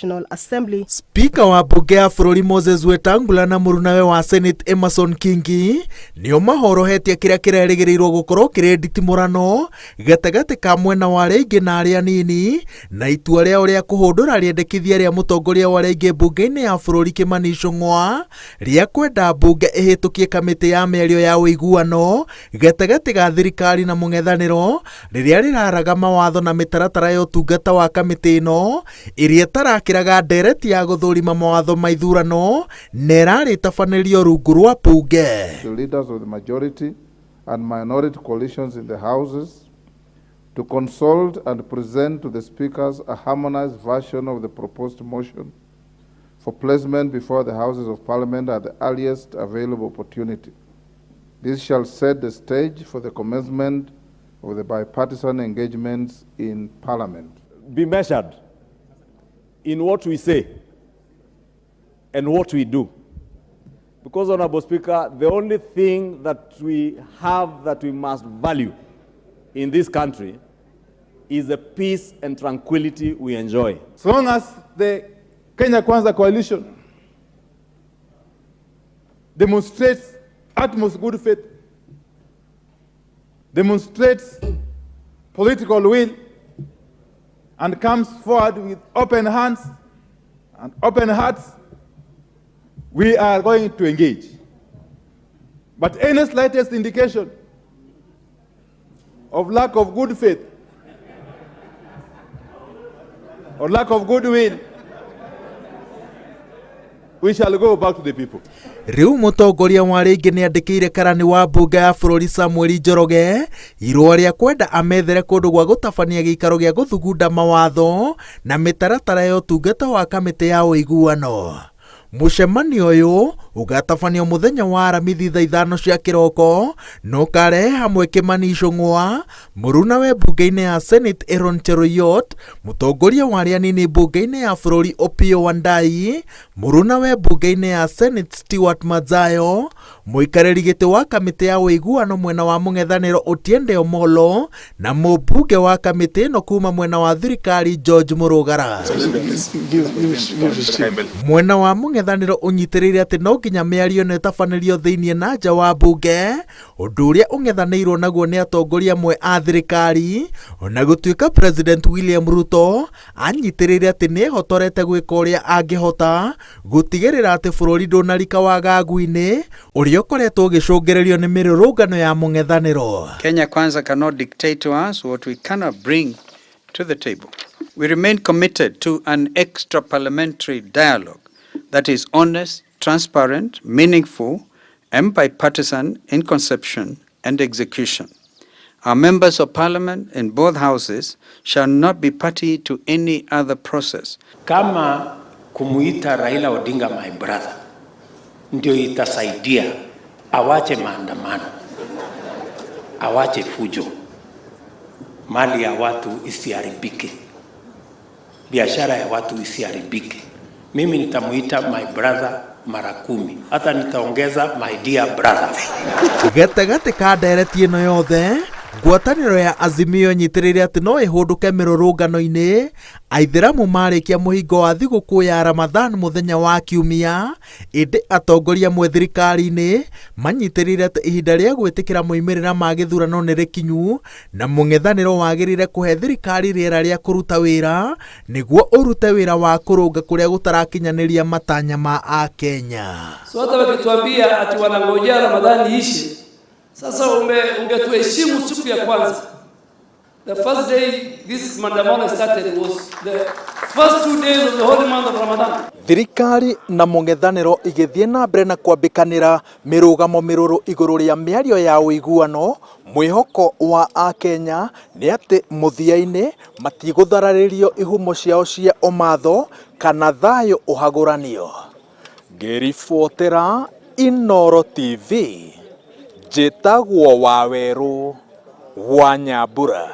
National Assembly. Speaker wa bunge ya bũrũri Moses Wetangula na mũrunawe wa Senate Emerson Kingi nĩo mahorohetie kĩrĩa kĩrerĩgĩrĩirwo gũkorwo kĩrĩ nditimũrano gatagatĩ ka mwena wa arĩa aingĩ na arĩa nini na itua rĩao rĩa kũhũndũra rĩendekithia rĩa mũtongoria wa arĩa aingĩ bunge-inĩ ya bũrũri Kimani Ichung'wa rĩa kwenda bunge ĩhĩtũkie kamĩtĩ ya mĩario ya ũiguano gatagatĩ ga thirikari na mũng'ethanĩro rĩrĩa rĩraraga mawatho na mĩtaratara ya ũtungata wa kamĩtĩ ĩno ĩrĩa ĩtarakĩraga ndereti ya gũthũrima mawatho ma ithurano na ĩrarĩtabanĩrio rungu rwa bunge. The leaders of the majority and minority coalitions in the houses to consult and present to the speakers a harmonized version of the proposed motion for placement before the Houses of Parliament at the earliest available opportunity. This shall set the stage for the commencement of the bipartisan engagements in Parliament. Be measured in what we say and what we do. Because, Honorable Speaker, the only thing that we have that we must value in this country is the peace and tranquility we enjoy. So long as the Kenya Kwanza coalition demonstrates utmost good faith, demonstrates political will, and comes forward with open hands and open hearts, we are going to engage. But any slightest indication of lack of good faith or lack of goodwill, we shall go back to the people. Riu mũtongoria wa rĩngĩ nĩandĩkĩire karani wa mbunge ya bũrũri Samuel Njoroge irũa rĩa kwenda amethere kũndũ gwa gũtabania gĩikaro gĩa gũthugunda mawatho na mĩtaratara ya ũtungata wa kamĩtĩ ya ũiguano. Mũcemanio ũyũ ũgatabanio mũthenya wa aramithi thaa 5 cia kĩroko no karehe hamwe Kimani Ichung'wa, mũrunawe bunge-inĩ ya Senate Aaron Cheruiyot, mũtongoria wa arĩa nini bunge-inĩ ya bũrũri Opiyo Wandayi, mũrunawe bunge-inĩ ya Senate Stewart Madzayo, mũikarĩri gĩtĩ wa kamĩtĩ ya ũiguano mwena wa mũng'ethanĩro Otiende Omolo na mũmbunge wa kamĩtĩ ĩno kuma mwena wa thirikari George Murugara. Mwena wa mũng'ethanĩro ũnyitĩrĩire atĩ no nginya mĩario nĩ ĩtabanĩrio thĩinĩ na nja wa bunge, ũndũ ũrĩa ũng'ethanĩirwo naguo nĩ atongoria amwe a thirikari, ona gũtuĩka President William Ruto anyitĩrĩire atĩ nĩ ehotorete gwĩka ũrĩa angĩhota gũtigĩrĩra atĩ bũrũri ndũnarika wagagu-inĩ ũrĩa ũkoretwo ũgĩcũngĩrĩrio nĩ mĩrũrũngano ya mũng'ethanĩro. Kenya Kwanza cannot dictate to us what we cannot bring to the table. We remain committed to an extra parliamentary dialogue that is honest, transparent, meaningful, and bipartisan in conception and execution. Our members of parliament in both houses shall not be party to any other process. Kama kumuita Raila Odinga my brother, ndio itasaidia awache maandamano, awache fujo, mali ya watu isiharibike, biashara ya watu isiharibike. Mimi nitamuita my brother mara 10, hata nitaongeza my dear brother. Gatagatĩ ka ndereti ĩno yothe ngwatanĩro ya Azimio nyitĩrĩire atĩ no ĩhũndũke mĩrũrũngano-inĩ aithĩramu marĩkia mũhingo wa thigũkũ ya Ramadhan mũthenya wa Kiumia, ĩndĩ atongoria amwe thirikari-inĩ manyitĩrĩire atĩ ihinda rĩa gwĩtĩkĩra moimĩrĩra ma gĩthurano nĩ rĩkinyu na mũng'ethanĩro wagĩrĩire kũhe thirikari rĩera rĩa kũruta wĩra nĩguo ũrute wĩra wa kũrũnga kũrĩa gũtarakinyanĩria matanya ma Akenya. So hata wakituambia ati wanangojea Ramadhani ishi, sasa ungetuheshimu siku ya kwanza. The first day this maandamano started was the first 2 days of the holy month of Ramadan. Thirikari na mũng'ethanĩro igĩthiĩ na mbere na kwambĩkanĩra mĩrũgamo mĩrũrũ igũrũ rĩa mĩario ya ũiguano, mwĩhoko wa Akenya nĩ atĩ mũthia-inĩ matigũthararĩrio ihumo ciao cia ũmatho kana thayũ ũhagũranio. Ngĩribotera Inooro TV, njĩtagwo Wawerũ wa Nyambura.